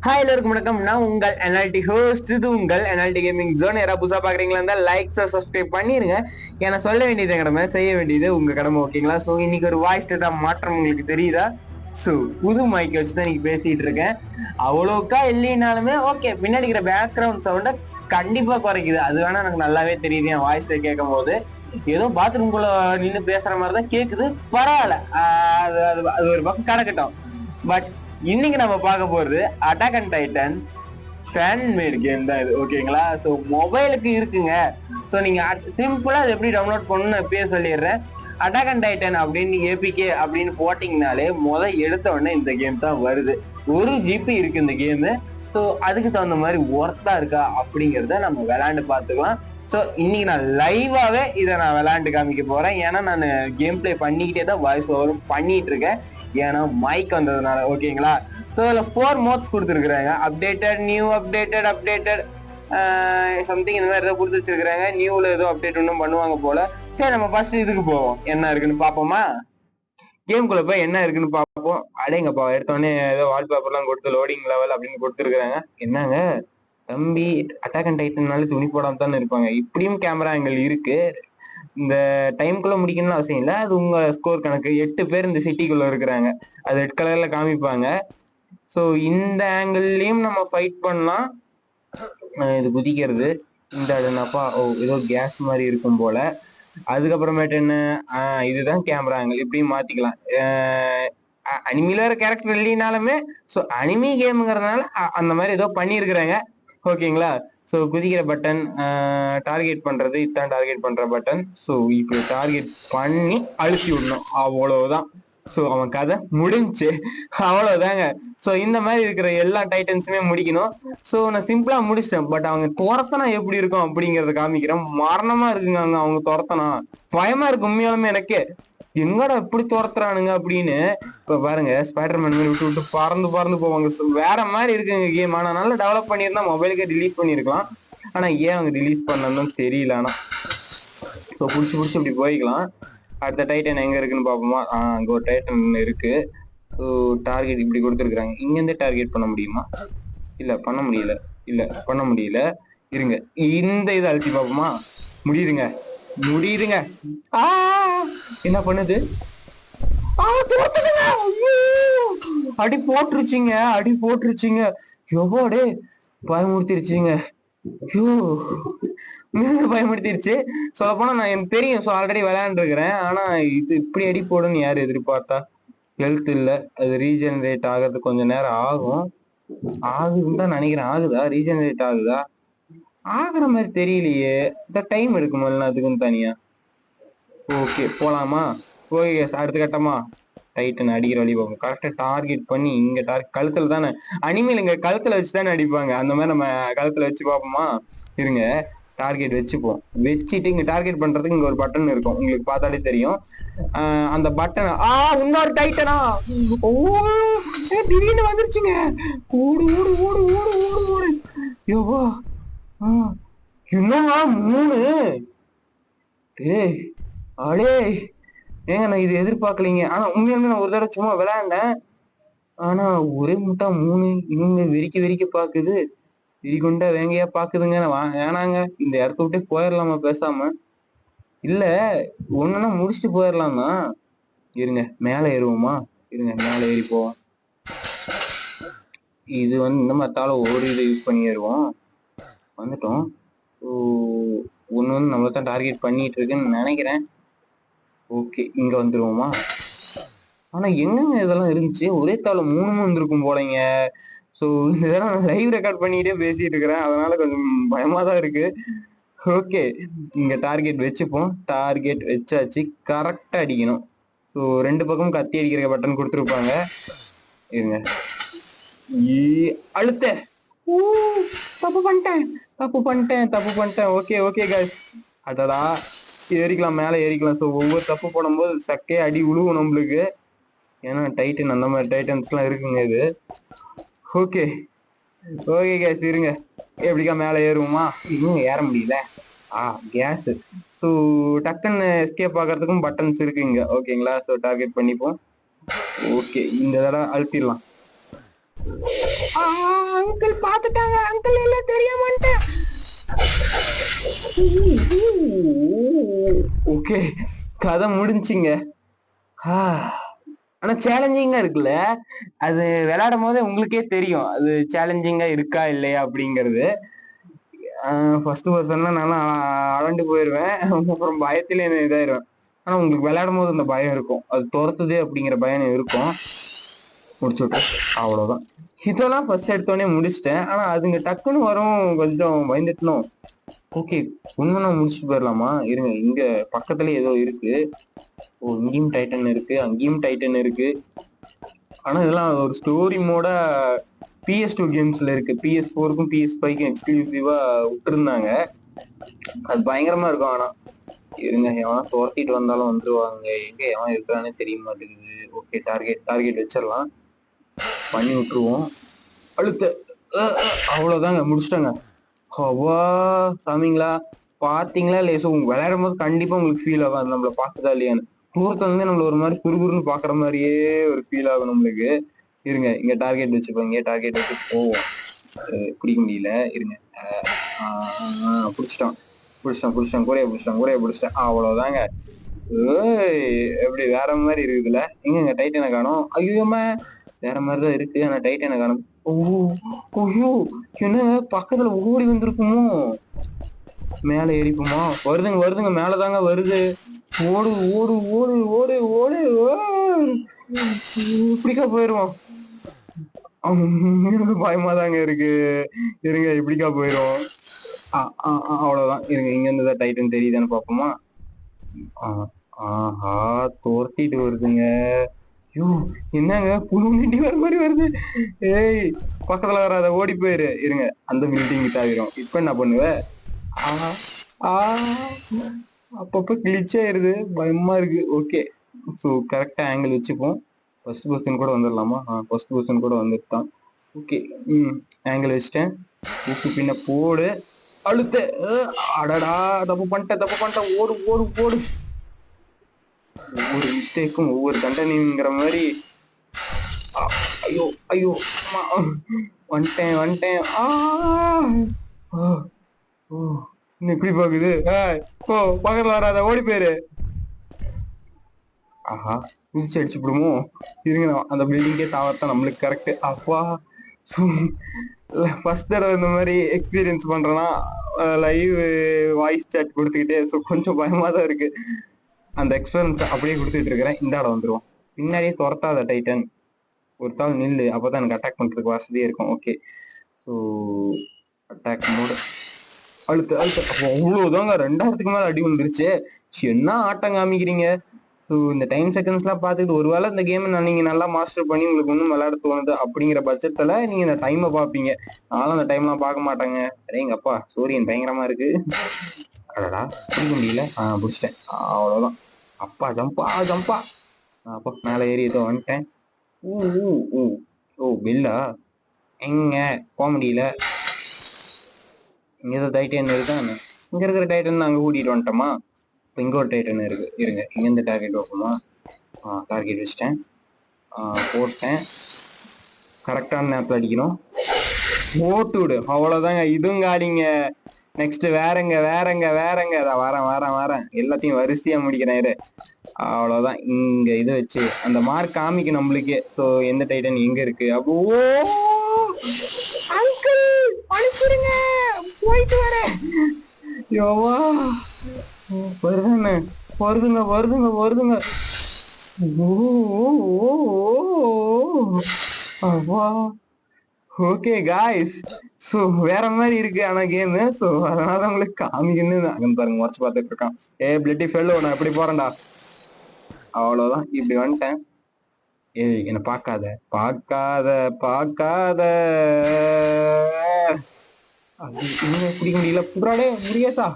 Hi எல்லாருக்கும் வணக்கம். நான் உங்கள் என்எல்டி ஹோஸ்ட். இது உங்கள் என்எல்டி கேமிங் ஜோன். யாராவது புதுசாக பார்க்குறீங்களா இருந்தால் லைக்ஸ் சப்ஸ்கிரைப் பண்ணிருங்க. ஏன்னா சொல்ல வேண்டியது கடமை, செய்ய வேண்டியது உங்க கடமை. ஓகேங்களா? ஸோ இன்னைக்கு ஒரு வாய்ஸ் டேட்டா மாற்றம் உங்களுக்கு தெரியுதா? ஸோ புது மைக்கை வச்சு தான் இன்னைக்கு பேசிட்டு இருக்கேன். அவ்வளோக்கா இல்லைனாலுமே ஓகே, பின்னாடி இருக்கிற பேக்ரவுண்ட் சவுண்டை கண்டிப்பா குறைக்குது. அது வேணா எனக்கு நல்லாவே தெரியுது. என் வாய்ஸ்ல கேட்கும் போது ஏதோ பாத்ரூம்குள்ள நின்று பேசுற மாதிரி தான் கேக்குது. பரவாயில்ல, அது ஒரு பக்கம் கிடக்கட்டும். பட் இன்னைக்கு நம்ம பார்க்க போறது attack and Titan fan mat game தான் இது. ஓகேங்களா? ஸோ மொபைலுக்கு இருக்குங்க. ஸோ நீங்க சிம்பிளா அது எப்படி டவுன்லோட் பண்ணணும்னு இப்பயே சொல்லிடுறேன். அட்டாக் அண்ட் டைட்டன் அப்படின்னு ஏபிகே அப்படின்னு போட்டிங்கனாலே எடுத்த உடனே இந்த கேம் தான் வருது. 1 GB இருக்கு இந்த கேமு. ஸோ அதுக்கு தகுந்த மாதிரி ஒர்த்தா இருக்கா அப்படிங்கிறத நம்ம விளையாண்டு பார்த்துக்கலாம். ஸோ இன்னைக்கு நான் லைவாவே இதை நான் விளையாண்டு காமிக்க போறேன். ஏன்னா நான் கேம் பிளே பண்ணிக்கிட்டே தான் வாய்ஸ் ஓவரும் பண்ணிட்டு இருக்கேன். ஏன்னா மைக் வந்ததுனால. ஓகேங்களா? ஸோ அதில் 4 மோட்ஸ் கொடுத்துருக்குறாங்க. அப்டேட்டட், நியூ, அப்டேட்டட் சம்திங் இந்த மாதிரி ஏதோ கொடுத்து வச்சிருக்காங்க. நியூல ஏதோ அப்டேட் ஒன்றும் பண்ணுவாங்க போல. சரி, நம்ம ஃபர்ஸ்ட் இதுக்கு போவோம். என்ன இருக்குன்னு பார்ப்போமா? கேம்குள்ள போய் என்ன இருக்குன்னு பார்ப்போம். அடேங்கப்பா, எடுத்தோடனே ஏதோ வால்பேப்பர்லாம் கொடுத்து லோடிங் லெவல் அப்படின்னு கொடுத்துருக்காங்க. என்னங்க தம்பி, அட்டாக் அண்ட் டைட்டன்னாலே துணி போடாம தானே இருப்பாங்க. இப்படியும் கேமரா ஆங்கிள் இருக்கு. இந்த டைம்குள்ள முடிக்கணும்னு அவசியம் இல்லை. அது உங்க ஸ்கோர் கணக்கு. 8 பேர் இந்த சிட்டிக்குள்ள இருக்கிறாங்க. அது ரெட் கலர்ல காமிப்பாங்க. ஸோ இந்த ஆங்கிள்லயும் நம்ம ஃபைட் பண்ணலாம். இது குதிக்கிறது இந்த இடனாப்பா. ஏதோ கேஸ் மாதிரி இருக்கும் போல. அதுக்கப்புறமேட்டு என்ன, இதுதான் கேமரா ஆங்கிள். இப்படியும் மாத்திக்கலாம். அனிமில வர கேரக்டர் இல்லைனாலுமே ஸோ அனிமி கேமுங்கிறதுனால அந்த மாதிரி ஏதோ பண்ணியிருக்கிறாங்க. ஓகேங்களா? ஸோ குதிக்கிற பட்டன், டார்கெட் பண்றது, இதுதான் டார்கெட் பண்ற பட்டன். ஸோ இப்போ டார்கெட் பண்ணி அழுத்தி விடணும், அவ்வளவுதான். ஸோ அவன் கதை முடிஞ்சு, அவ்வளவுதாங்க. ஸோ இந்த மாதிரி இருக்கிற எல்லா டைட்டன்ஸுமே முடிக்கணும். ஸோ நான் சிம்பிளா முடிச்சிட்டேன். பட் அவங்க துரத்தனா எப்படி இருக்கும் அப்படிங்கறத காமிக்கிறேன். மரணமா இருக்குங்க அவங்க துரத்தனா. பயமா இருக்கு உண்மையாலுமே எனக்கு. எங்கடா இப்படி துரத்துறானுங்க அப்படின்னு. இப்ப பாருங்க, ஸ்பைடர்மேன் விட்டு விட்டு பறந்து போவாங்க. வேற மாதிரி இருக்குங்க கேம். ஆனா நல்லா டெவலப் பண்ணியிருந்தா மொபைலுக்கு ரிலீஸ் பண்ணிருக்கலாம். ஆனா ஏன் அவங்க ரிலீஸ் பண்ணணும்னு தெரியல. ஆனா இப்போ புடிச்சு இப்படி போய்க்கலாம். அடுத்த டைட்டன் எங்க இருக்குன்னு பாப்போமா? அங்க ஒரு டைட்டன் இருக்கு. ஸோ டார்கெட் இப்படி கொடுத்துருக்காங்க. இங்க இருந்து டார்கெட் பண்ண முடியுமா? இல்ல பண்ண முடியல. இருங்க, இந்த இதை அழுத்தி பாப்போமா? முடியுதுங்க. என்ன பண்ணுது? அடி போட்டுருச்சுங்க. எவ்வோடே பயமுறுத்திருச்சுங்க. பயமுறுத்திருச்சு. சொல்ல போனா நான் எனக்கு தெரியும். ஸோ ஆல்ரெடி விளையாண்டுருக்கிறேன். ஆனா இது இப்படி அடி போடுன்னு யாரு எதிர்பார்த்தா? ஹெல்த் இல்ல. அது ரீஜெனரேட் ஆகிறது கொஞ்சம் நேரம் ஆகுதுன்னு தான் நினைக்கிறேன். ஆகுதா? ரீஜெனரேட் ஆகுதா? ஆகுற மாதிரி தெரியலையே. இந்த டைம் எடுக்குமல்ல அதுக்குன்னு தனியா. ஓகே, போலாமா? போய் அடுத்த கட்டமா டைட்டன் அடிக்கிற வழி பார்ப்போம். கரெக்டா டார்கெட் பண்ணி இங்க கழுத்துல தானே. அனிமேல் இங்க கழுத்துல வச்சுதானே அடிப்பாங்க. அந்த மாதிரி நம்ம கழுத்துல வச்சு பார்ப்போமா? இருங்க, டார்கெட் வச்சுப்போம். வச்சுட்டு இங்க டார்கெட் பண்றதுக்கு இங்க ஒரு பட்டன் இருக்கும். உங்களுக்கு பார்த்தாலே தெரியும். அந்த பட்டன் இன்னொரு டைட்டனா. திடீர்னு வந்துருச்சுங்க. ஓடு ஓடு ஓடு ஓடு ஓடு ஓடு. யோவா, இன்னும் 3. அடே ஏங்க, நான் இது எதிர்பார்க்கலீங்க. ஆனா உண்மையாலுமே நான் ஒரு தடவை சும்மா விளையாண்டேன். ஆனா ஒரே முட்டா 3 இவங்க வெறிக்க பாக்குது. வெறிகொண்டா வேங்கையா பாக்குதுங்க. வேணாங்க, இந்த இடத்த விட்டே போயிடலாமா பேசாம? இல்ல, ஒண்ணுன்னா முடிச்சுட்டு போயிடலாம் தான். இருங்க, மேல ஏறுவோமா? இருங்க, மேல ஏறி போவோம். இது இந்த மாதிரி ஒரு இதை யூஸ் பண்ணி ஏறுவோம். வந்துட்டோம். ஒண்ணு நம்மள தான் டார்கெட் பண்ணிட்டு இருக்குன்னு நினைக்கிறேன். ஓகே, இங்க வந்துருவோமா? ஆனா எங்கங்க இதெல்லாம் இருந்துச்சு? ஒரே தாள 3 வந்திருக்கும் போலங்க. ஸோ இதெல்லாம் நான் லைவ் ரெக்கார்ட் பண்ணிக்கிட்டே பேசிட்டு இருக்கிறேன். அதனால கொஞ்சம் பயமா தான் இருக்கு. ஓகே, இங்க டார்கெட் வச்சுப்போம். டார்கெட் வச்சாச்சு. கரெக்டா அடிக்கணும். ஸோ 2 பக்கமும் கத்தி அடிக்கிற பட்டன் கொடுத்துருப்பாங்க. இருங்க, அழுத்த. தப்பு பண்ணிட்டேன். Okay guys. அடடா, ஏறிக்கலாம், மேல ஏறிக்கலாம். ஸோ ஒவ்வொரு தப்பு போடும்போது சக்கே அடி உழுவும் நம்மளுக்கு. ஏன்னா டைட்டன் அந்த மாதிரி டைட்டன்ஸ் எல்லாம் இருக்குங்க இது. ஓகே கேஸ், இருங்க, எப்படிக்கா மேல ஏறுவோமா? இன்னும் ஏற முடியல. கேஸ். ஸோ டக்குன்னு எஸ்கேப் ஆகிறதுக்கும் பட்டன்ஸ் இருக்குங்க. ஓகேங்களா? ஸோ டார்கெட் பண்ணிப்போம். ஓகே, இந்த தடவை அழுத்திடலாம். அங்கிள் பாத்துட்டாங்க, அங்கிள் எல்லாம் தெரியாமட்டேன். ஓகே, கதை முடிஞ்சுங்க. ஆனா சேலஞ்சிங்கா இருக்குல்ல, அது விளையாடும் போதே உங்களுக்கே தெரியும் அது சேலஞ்சிங்கா இருக்கா இல்லையா அப்படிங்கிறது. ஃபர்ஸ்ட் பர்சன்னா நான் அழண்டு போயிடுவேன், அப்புறம் பயத்திலே இதாயிருவேன். ஆனா உங்களுக்கு விளையாடும் போது அந்த பயம் இருக்கும், அது துரத்துது அப்படிங்கிற பயம் இருக்கும். முடிச்சுட்டேன், அவ்வளவுதான். இதெல்லாம் ஃபர்ஸ்ட் எடுத்தோடனே முடிச்சிட்டேன். ஆனா அதுங்க டக்குன்னு வரும், கொஞ்சம் பயந்துட்டணும். ஓகே, ஒண்ணு முடிச்சுட்டு போயிடலாமா? இருங்க, இங்க பக்கத்துல ஏதோ இருக்கு. ஓ, இங்கேயும் டைட்டன் இருக்கு, அங்கேயும் டைட்டன் இருக்கு. ஆனா இதெல்லாம் ஒரு ஸ்டோரி மோட PS2 கேம்ஸ்ல இருக்கு, PS4க்கும் PS5க்கும் எக்ஸ்க்ளூசிவா விட்டுருந்தாங்க. அது பயங்கரமா இருக்கும். ஆனா இருங்க, எவனா துரத்திட்டு வந்தாலும் வந்துருவாங்க, எங்க எவன் இருக்கிறானே தெரிய மாட்டேங்குது. ஓகே, டார்கெட் வச்சிடலாம், பண்ணி விட்டுருவோம். அழுத்த, அவ்வளவுதாங்க, முடிச்சிட்டாங்க. ஹவா சாமிங்களா, பாத்தீங்களா இல்லையா? ஸோ விளையாடும் போது கண்டிப்பா உங்களுக்கு ஃபீல் ஆகும் நம்மள பாக்குதா இல்லையான்னு. தூரத்துல இருந்து நம்மள ஒரு மாதிரி குறுகுறுன்னு பாக்குற மாதிரியே ஒரு ஃபீல் ஆகும் நம்மளுக்கு. இருங்க, இங்க டார்கெட் வச்சுப்போம், இங்க டார்கெட் வச்சு போவோம். பிடிக்க முடியல, இருங்க. பிடிச்சிட்டான், கூரைய பிடிச்சிட்டேன், அவ்வளவுதாங்க. எப்படி வேற மாதிரி இருக்குதுல்ல. எங்க டைட்டனை காணும்? ஐயோமா, வேற மாதிரிதான் இருக்கு, ஆனா டைட்டனை காணும். ஓஹோ, என்ன பக்கத்துல ஓடி வந்திருக்குமோ? மேல ஏறிப்போமா? வருதுங்க, மேலதாங்க வருது. ஓடு ஓடு ஓடு ஓடு ஓடு, இப்படிக்கா போயிருவோம். பயமாதாங்க இருக்கு. இருங்க, இப்படிக்கா போயிரும். அவ்வளவுதான். இருங்க, இங்க இருந்துதான் டைட்டன் தெரியுதான்னு பாப்போமா? ஆஹா, தோர்த்திட்டு வருதுங்க. ஐயோ, என்னங்க புழு நீட்டி வர மாதிரி வருது. ஏய், பக்கத்துல வராத, ஓடி போயிரு. இருங்க, அந்த பில்டிங் தாவிரும். இப்ப என்ன பண்ணுவ? அப்பப்ப கிளிச் ஆயிருது, பயமா இருக்கு. ஓகே, ஸோ கரெக்டா ஆங்கிள் வச்சுப்போம். ஃபர்ஸ்ட் பொசிஷன் கூட வந்துடலாமா? ஃபர்ஸ்ட் பொசிஷன் கூட வந்துட்டான். ஓகே, ஆங்கிள் வச்சுட்டேன். ஊக்கு பின்ன போடு, அழுத்த. அடடா, தப்பு பண்ணிட்டேன். ஓடு ஓடு ஓடு. ஒவ்வொரு மிஸ்டேக்கும் ஒவ்வொரு தண்டனைங்கிற மாதிரி. ஐயோ ஐயோ, வந்துட்டேன். இப்படி போகுது. பக்கத்துல வராத, ஓடி போயிரு. ஆஹா, குதிச்சு அடிச்சுடுமோ? இருங்க, அந்த பில்டிங்கே தாவத்தான் நம்மளுக்கு கரெக்ட். அப்பா, ஃபர்ஸ்ட் தடவை இந்த மாதிரி எக்ஸ்பீரியன்ஸ் பண்றேன்னா லைவ் வாய்ஸ் சாட் கொடுத்துக்கிட்டே, ஸோ கொஞ்சம் பயமா தான் இருக்கு. அந்த எக்ஸ்பீரியன்ஸ் அப்படியே கொடுத்துட்டு இருக்கிறேன். இந்த இடம் வந்துருவோம். பின்னாடியே துரத்தாத டைட்டன், ஒரு தாள் நில்லு, அப்பதான் எனக்கு அட்டாக் பண்றதுக்கு வசதியா இருக்கும். ஓகே, ஸோ அட்டாக் மோடு அழுத்து. அப்போ அவ்வளவுதாங்க, 2000க்கு மேல அடி வந்துருச்சு. என்ன ஆட்டம் காமிக்கிறீங்க? ஸோ இந்த டைம் செகண்ட்ஸ்லாம் பார்த்துட்டு, ஒருவேளை இந்த கேம் நீங்க நல்லா மாஸ்டர் பண்ணி உங்களுக்கு ஒன்றும் விளையாட தோணுது அப்படிங்கிற பட்சத்துல நீங்க இந்த டைமை பார்ப்பீங்க. நானும் அந்த டைம்லாம் பார்க்க மாட்டாங்க. எங்கப்பா, சூரியன் பயங்கரமா இருக்கு. அடடா, பிடிக்க முடியல. பிடிச்சிட்டேன், அவ்வளவுதான். அப்பா, ஜம்பா. அப்பா, மேலே ஏறி ஏதோ வந்துட்டேன். ஓ பில்லா, எங்க போக முடியல. இங்க ஏதோ டைட்டன் இருக்கான். இங்க இருக்கிற டைட்டன் அங்க கூட்டிட்டு வந்துட்டோமா? இப்போ இங்க ஒரு டைட்டன் இருக்கு. இருங்க, இங்க இருந்து டார்கெட் வைப்போமா? டார்கெட் வச்சிட்டேன், போட்டேன். கரெக்டான நேரத்தில் அடிக்கணும், போட்டு விடு. அவ்வளவுதாங்க, இதுவும் காலிங்க. நெக்ஸ்ட் வேறங்க. வரேன், எல்லாத்தையும் வரிசையா முடிக்கிறேன். அவ்வளவுதான். இங்க இது வச்சு அந்த மார்க் காமிக்கும் நம்மளுக்கே. ஸோ எந்த டைட்டன் எங்க இருக்கு. அப்போ அங்கிள் அனுப்பிடுங்க, போயிட்டு வரேன். யோவா, வருதுங்க. ஓகே காய்ஸ், ஸோ வேற மாதிரி இருக்கு ஆனா கேமு. ஸோ அதனால உங்களுக்கு காமிக்கணும்னு அங்கே பாருங்க, முறைச்சு பார்த்துட்டு இருக்கான். பிளட்டி ஃபெல்லோ, நான் எப்படி போறேன்டா. அவ்வளவுதான், இப்படி வந்துட்டேன். ஏய், என்ன பார்க்காத. பிடிக்க முடியல, புறாடே முடியாதா?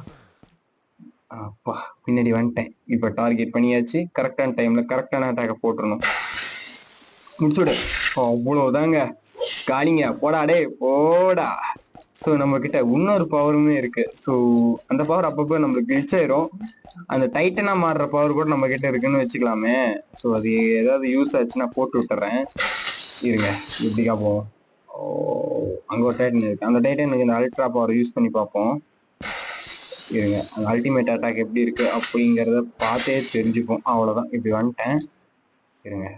அப்பா, பின்னாடி வந்துட்டேன். இப்ப டார்கெட் பண்ணியாச்சு. கரெக்டான டைம்ல கரெக்டான அட்டாக்க போட்டுருணும். முடிச்சுடு. அவ்வளவுதாங்க, காலிங்க. போடா. ஸோ நம்ம கிட்ட இன்னொரு பவருமே இருக்கு. ஸோ அந்த பவர் அப்பப்போ நம்மளுக்கு கிளிச் ஆயிரும். அந்த டைட்டனா மாறுற பவர் கூட நம்ம கிட்ட இருக்குன்னு வச்சுக்கலாமே. ஸோ அது ஏதாவது யூஸ் ஆச்சுன்னா போட்டு விட்டுறேன். இருங்க, இப்படிக்கா போவோம். அங்க ஒரு டைட்டன் இருக்கு. அந்த டைட்டனுக்கு இந்த அல்ட்ரா பவர் யூஸ் பண்ணி பார்ப்போம். இருங்க, அந்த அல்டிமேட் அட்டாக் எப்படி இருக்கு அப்படிங்கிறத பார்த்தே தெரிஞ்சுப்போம். அவ்வளவுதான், இப்படி வந்துட்டேன். இருங்க.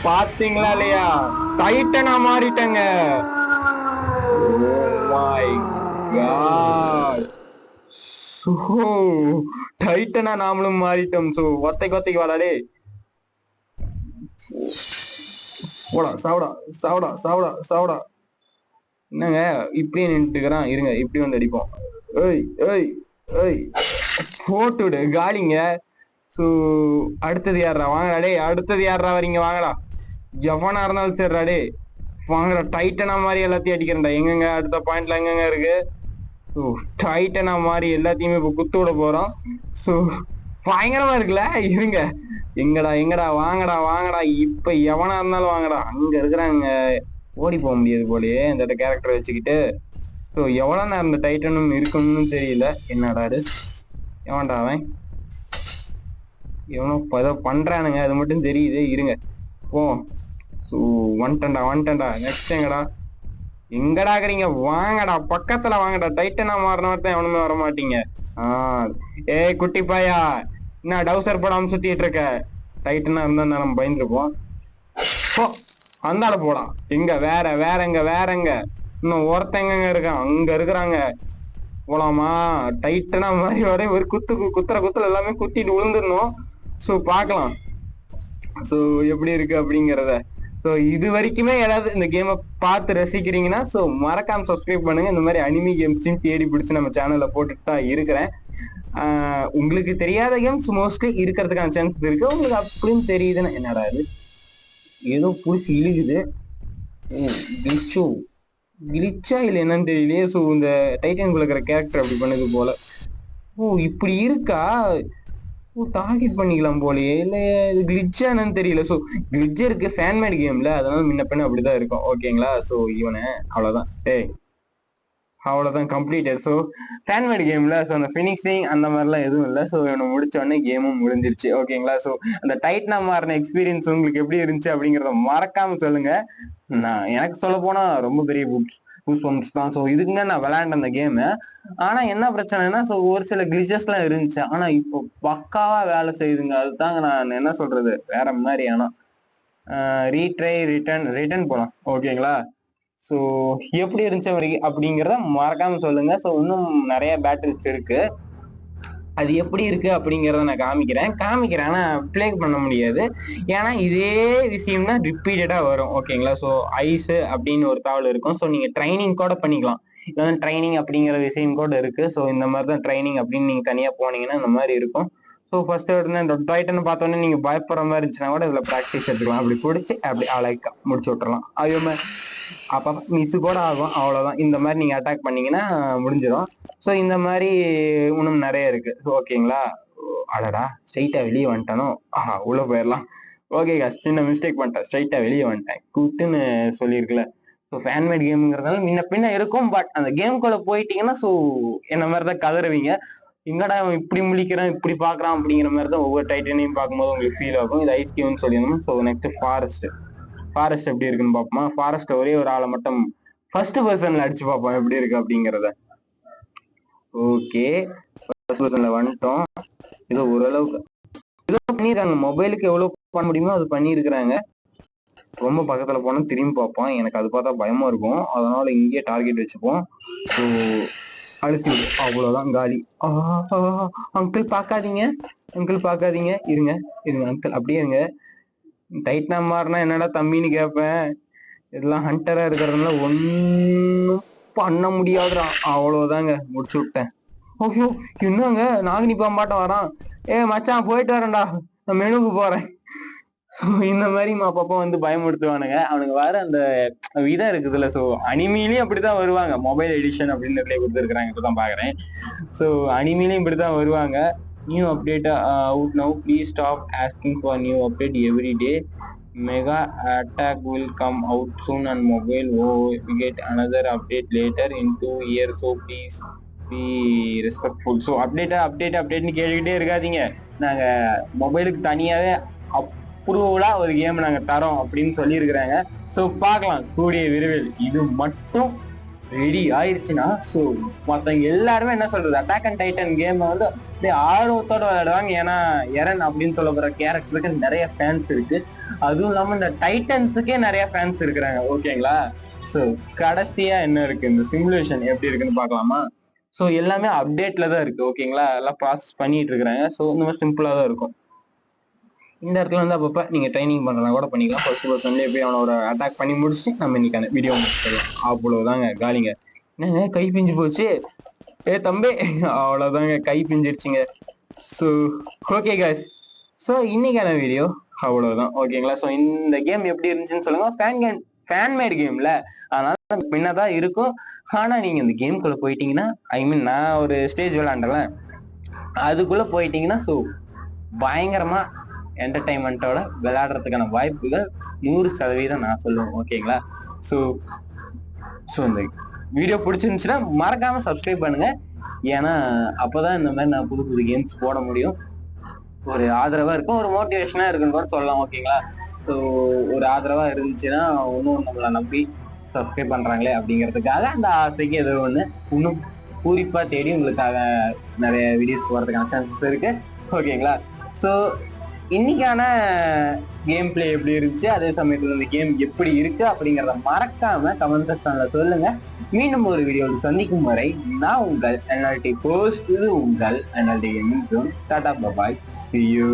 பாத்தீங்களா இல்லையா, டைட்டனா மாறிட்டேங்க. டைட்டனா நாமளும் மாறிட்டோம். சோ ஒத்தைக்கு வாடாடே. போடா, சாவடா சாவடா சாவடா சாவடா. என்னங்க இப்படியே நின்றுக்கிறான். இருங்க, இப்படி வந்து அடிப்போம். ஏய் ஏய் ஏய், போட்டு விடு காலிங்க. சோ அடுத்தது யாரா? வாங்கடா டே, அடுத்தது யாரா வரீங்க? வாங்கடா, எவனா இருந்தாலும் சரிடா டே, வாங்கடா. டைட்டனா மாதிரி எல்லாத்தையும் அடிக்கிறேன்டா. எங்கங்க அடுத்த பாயிண்ட்ல எங்கங்க இருக்கு? ஸோ டைட்டனா மாதிரி எல்லாத்தையுமே இப்போ குத்து விட போறோம். ஸோ பயங்கரமா இருக்குல்ல. இருங்க, எங்கடா வாங்கடா வாங்கடா, இப்ப எவனா இருந்தாலும் வாங்கடா. அங்க இருக்கிறாங்க, ஓடி போக முடியாது போலயே இந்த கேரக்டரை வச்சுக்கிட்டு. ஸோ எவ்வளவு நேரம் இந்த டைட்டனும் இருக்குன்னு தெரியல. என்னடாரு, எவன்டா அவன்? எவனோ ஏதோ பண்றானுங்க, அது மட்டும் தெரியுது. இருங்க போ. ஸோ வந்துட்டேன்டா. நெக்ஸ்ட் எங்கடா இருக்கிறீங்க? வாங்கடா, பக்கத்துல வாங்கடா. டைட்டனா மாறினவர்தான் எவனுமே வர மாட்டீங்க. ஏய் குட்டி பாயா, என்ன டவுசர் போடாம சுத்திட்டு இருக்க? டைட்டனா இருந்தா நம்ம பயந்துருப்போம். அந்தால போடா. எங்க வேறங்க இன்னும் ஒருத்தங்க இருக்கான், அங்க இருக்கிறாங்க. போலாமா? டைட்டனா மாதிரி வர ஒரு குத்துற எல்லாமே குத்திட்டு விழுந்துடணும். சோ பாக்கலாம் சோ எப்படி இருக்கு அப்படிங்கிறத. ஸோ இது வரைக்குமே ஏதாவது இந்த கேமை பார்த்து ரசிக்கிறீங்கன்னா ஸோ மறக்காம சப்ஸ்கிரைப் பண்ணுங்க. இந்த மாதிரி அனிமி கேம்ஸையும் தேடி பிடிச்சி நம்ம சேனல்ல போட்டுட்டு தான் இருக்கிறேன். உங்களுக்கு தெரியாத கேம்ஸ் மோஸ்ட்லி இருக்கிறதுக்கான சான்சஸ் இருக்கு. உங்களுக்கு அப்படின்னு தெரியுதுன்னா என்னடா இது, ஏதோ புடிச்சு இழுகுது. கிளிச்சா இல்லை என்னன்னு தெரியலையே. ஸோ இந்த டைட்டனுக்குள்ள இருக்கிற கேரக்டர் அப்படி பண்ணது போல. இப்படி இருக்கா? டார்கெட் பண்ணிக்கலாம் போலயே, இல்ல இது கிளிட்சா என்னன்னு தெரியல. சோ கிளிட்ஜ் இருக்கு ஃபேன்மேட் கேம்ல, அதனால முன்ன பின்ன அப்படிதான் இருக்கும். ஓகேங்களா? சோ இவனை அவ்வளவுதான். அவ்வளவுதான் கம்ப்ளீட்டட். ஸோ ஃபேன்மேட் கேம்ல ஸோ அந்த ஃபினிக்ஸிங் அந்த மாதிரிலாம் எதுவும் இல்லை. ஸோ இவனை முடிச்ச உடனே கேமும் முடிஞ்சிருச்சு. ஓகேங்களா? ஸோ அந்த டைட்டனா மாறின எக்ஸ்பீரியன்ஸ் உங்களுக்கு எப்படி இருந்துச்சு அப்படிங்கிறத மறக்காம சொல்லுங்க. நான் எனக்கு சொல்ல போனா ரொம்ப பெரிய பூஸ்பம்ப்ஸ் தான். ஸோ இதுக்குங்க நான் விளையாண்ட அந்த கேமு. ஆனா என்ன பிரச்சனைனா, ஸோ ஒரு சில கிளிச்சஸ் எல்லாம் இருந்துச்சு. ஆனா இப்போ பக்காவா வேலை செய்யுதுங்க. அதுதாங்க நான் என்ன சொல்றது, வேற மாதிரி. ஆனா ரீட்ரை ரிட்டர்ன் போலாம். ஓகேங்களா? ஸோ எப்படி இருந்துச்சு அப்படிங்கிறத மறக்காம சொல்லுங்க. ஸோ இன்னும் நிறைய பேட்டில்ஸ் இருக்கு, அது எப்படி இருக்கு அப்படிங்கிறத நான் காமிக்கிறேன். ஆனா பிளே பண்ண முடியாது, ஏன்னா இதே விஷயம் தான் ரிப்பீட்டடா வரும். ஓகேங்களா? ஸோ ஐஸ் அப்படின்னு ஒரு தாவல் இருக்கும். ஸோ நீங்க ட்ரைனிங் கூட பண்ணிக்கலாம். இதான் ட்ரைனிங் அப்படிங்கிற விஷயம் கூட இருக்கு. ஸோ இந்த மாதிரி தான் ட்ரைனிங் அப்படின்னு நீங்க தனியா போனீங்கன்னா இந்த மாதிரி இருக்கும். ஸோ ஃபர்ஸ்ட் இந்த டைட்டன் பார்த்தோன்னே நீங்க பயப்படுற மாதிரி இருந்துச்சுன்னா கூட இதுல ப்ராக்டிஸ் எடுத்துக்கலாம். அப்படி பிடிச்சி அப்படி அலைக்கா முடிச்சு விட்டுறலாம். ஐயோ, அப்ப மிஸ் கூட ஆகும். அவ்வளவுதான். இந்த மாதிரி நீங்க அட்டாக் பண்ணீங்கன்னா முடிஞ்சிடும். ஸோ இந்த மாதிரி இன்னும் நிறைய இருக்கு. ஓகேங்களா? அடடா, ஸ்ட்ரைட்டா வெளியே வந்துட்டானோ. உள்ள போயிடலாம். ஓகே காஸ், சின்ன மிஸ்டேக் பண்ணிட்டேன், ஸ்ட்ரைட்டா வெளியே வந்துட்டேன். கூட்டுன்னு சொல்லியிருக்குல. ஸோ ஃபேன்மேட் கேமுங்கிறதால முன்ன பின்ன இருக்கும். பட் அந்த கேமுக்குள்ள போயிட்டீங்கன்னா ஸோ என்ன மாதிரிதான் கதறுவீங்க. எங்கடா அவன் இப்படி முழிக்கிறான், இப்படி பாக்குறான் அப்படிங்கிற மாதிரி தான் ஒவ்வொரு டைட்டனையும் பார்க்கும்போது உங்களுக்கு ஃபீல் ஆகும். இது ஐஸ் கேம்னு சொல்லியிருந்தோம். ஸோ நெக்ஸ்ட் ஃபாரஸ்ட் எப்படி இருக்குன்னு பார்ப்போமா? ஃபாரஸ்ட் ஒரே ஒரு ஆளை மட்டும் ஃபர்ஸ்ட் பர்சன்ல அடிச்சு பார்ப்போம் எப்படி இருக்கு அப்படிங்கிறத. ஓகே, ஃபர்ஸ்ட் பர்சன்ல வந்துட்டோம். ஏதோ ஓரளவுக்கு ஏதோ பண்ணிருக்காங்க. மொபைலுக்கு எவ்வளவு பண்ண முடியுமோ அது பண்ணிருக்கிறாங்க. ரொம்ப பக்கத்துல போனா திரும்பி பார்ப்போம். எனக்கு அது பார்த்தா பயமா இருக்கும். அதனால இங்கேயே டார்கெட் வச்சுப்போம். ஸோ அழுத்தி விடு, அவ்வளவுதான், காலி. அங்கிள் பாக்காதீங்க, இருங்க அங்கிள், அப்படியே இருங்க. டைட்னா மாறினா என்னடா தம்பின்னு கேட்பேன். இதெல்லாம் ஹண்டரா இருக்கிறதுனால ஒன்னும் பண்ண முடியாதுடா. அவ்வளவுதாங்க, முடிச்சு விட்டேன். ஓகே, என்னங்க நாகினி பாம்பாட்டம் வரான். மச்சான் போயிட்டு வரேன்டா, நான் மெனுக்கு போறேன். இந்த மாதிரி அப்பப்போ வந்து பயமுறுத்துவானுங்க. அவனுங்க வேற அந்த விதம் இருக்குதுல்ல. ஸோ அனிமிலையும் அப்படிதான் வருவாங்க. மொபைல் எடிஷன் அப்படின்னு கொடுத்துருக்காங்க, இப்பதான் பாக்குறேன். ஸோ அனிமிலையும் இப்படிதான் வருவாங்க. New update out now, please stop asking for new update every day. Mega attack will come out soon on mobile. We get another update later in 2 years. So please be respectful. So அப்டேட்னு கேட்டுக்கிட்டே இருக்காதீங்க. நாங்க மொபைலுக்கு தனியாவே ப்ரூவலா ஒரு game நாங்க தரோம் அப்படின்னு சொல்லியிருக்கிறாங்க. ஸோ பார்க்கலாம் கூடிய விரைவில் இது மட்டும் ரெடி ஆயிடுச்சுன்னா ஸோ மற்றவங்க எல்லாருமே என்ன சொல்றது அட்டாக் அண்ட் டைட்டன் கேமை வந்து அப்படியே ஆர்வத்தோட விளையாடுவாங்க. ஏன்னா எரன் அப்படின்னு சொல்ல போற கேரக்டருக்கு நிறைய ஃபேன்ஸ் இருக்கு. அதுவும் இல்லாம இந்த டைட்டன்ஸுக்கே நிறைய ஃபேன்ஸ் இருக்கிறாங்க. ஓகேங்களா? ஸோ கடைசியா என்ன இருக்கு, இந்த சிமுலேஷன் எப்படி இருக்குன்னு பார்க்கலாமா? ஸோ எல்லாமே அப்டேட்ல தான் இருக்கு. ஓகேங்களா? எல்லாம் ப்ராசஸ் பண்ணிட்டு இருக்கிறாங்க. ஸோ இந்த மாதிரி சிம்பிளா தான் இருக்கும். இந்த இடத்துல வந்து அப்பப்ப நீங்க ட்ரைனிங் பண்றதா கூட பண்ணிக்கலாம். ஃபர்ஸ்ட் பர்சன்ல போய் அவனை ஒரு அட்டாக் பண்ணி முடிச்சு நம்ம இன்னைக்கான வீடியோ முடிச்சிடலாம். அவ்வளவுதாங்க காலிங்க. என்னங்க கை பிஞ்சு போச்சு, ஏ தம்பி, அவ்வளவுதாங்க கை பிஞ்சிருச்சுங்க. ஸோ ஓகே காய்ஸ், ஸோ இன்னைக்கான வீடியோ அவ்வளவுதான். ஓகேங்களா? ஸோ இந்த கேம் எப்படி இருந்துச்சுன்னு சொல்லுங்க. ஃபேன்மேட் கேம்ல அதனால பின்னதான் இருக்கும். ஆனா நீங்க இந்த கேம்குள்ள போயிட்டீங்கன்னா, ஐ மீன் நான் ஒரு ஸ்டேஜ் விளையாண்டல, அதுக்குள்ள போயிட்டீங்கன்னா ஸோ பயங்கரமா என்டர்டைன்மெண்ட்டோட விளையாடுறதுக்கான வாய்ப்புகள் 100% நான் சொல்லுவேன். ஓகேங்களா? ஸோ இந்த வீடியோ பிடிச்சிருந்துச்சுன்னா மறக்காம சப்ஸ்கிரைப் பண்ணுங்க. ஏன்னா அப்பதான் இந்த மாதிரி நான் புது புது கேம்ஸ் போட முடியும். ஒரு ஆதரவா இருக்கும், ஒரு மோட்டிவேஷனா இருக்குன்னு கூட சொல்லலாம். ஓகேங்களா? ஸோ ஒரு ஆதரவா இருந்துச்சுன்னா இன்னும் நம்மளை நம்பி சப்ஸ்கிரைப் பண்றாங்களே அப்படிங்கிறதுக்காக அந்த ஆசைக்கு ஏதோ ஒண்ணு இன்னும் பூரிப்பா தேடி உங்களுக்காக நிறைய வீடியோஸ் போறதுக்கான சான்சஸ் இருக்கு. ஓகேங்களா? ஸோ இன்னைக்கான கேம் பிளே எப்படி இருந்துச்சு, அதே சமயத்துல இந்த கேம் எப்படி இருக்கு அப்படிங்கிறத மறக்காம கமெண்ட் செக்ஷன்ல சொல்லுங்க. மீண்டும் ஒரு வீடியோவில் சந்திக்கும் வரை நான் உங்கள் NLT போஸ்ட், இது உங்கள் NLT gaming zone. Tata bye, see you.